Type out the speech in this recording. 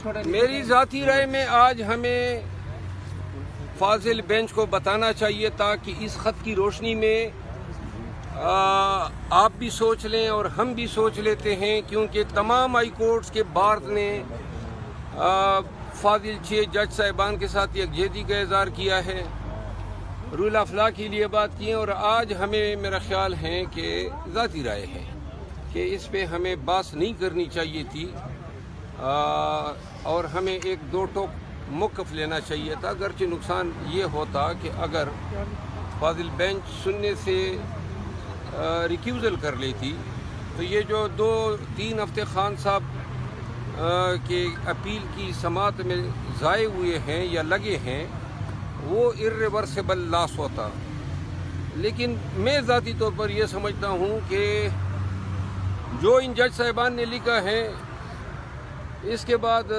میری ذاتی رائے میں آج ہمیں فاضل بینچ کو بتانا چاہیے تاکہ اس خط کی روشنی میں آپ بھی سوچ لیں اور ہم بھی سوچ لیتے ہیں، کیونکہ تمام ہائی کورٹس کے بار نے فاضل 6 جج صاحبان کے ساتھ یکجہتی کا اظہار کیا ہے، رول آف لا کے لیے بات کی ہے، اور آج ہمیں میرا خیال ہے کہ ذاتی رائے ہے کہ اس پہ ہمیں بحث نہیں کرنی چاہیے تھی، اور ہمیں ایک دو ٹوک موقف لینا چاہیے تھا۔ اگرچہ نقصان یہ ہوتا کہ اگر فاضل بینچ سننے سے ریکیوزل کر لیتی تو یہ جو 2-3 ہفتے خان صاحب کے اپیل کی سماعت میں ضائع ہوئے ہیں یا لگے ہیں وہ irreversible لاس ہوتا۔ لیکن میں ذاتی طور پر یہ سمجھتا ہوں کہ جو ان جج صاحبان نے لکھا ہے اس کے بعد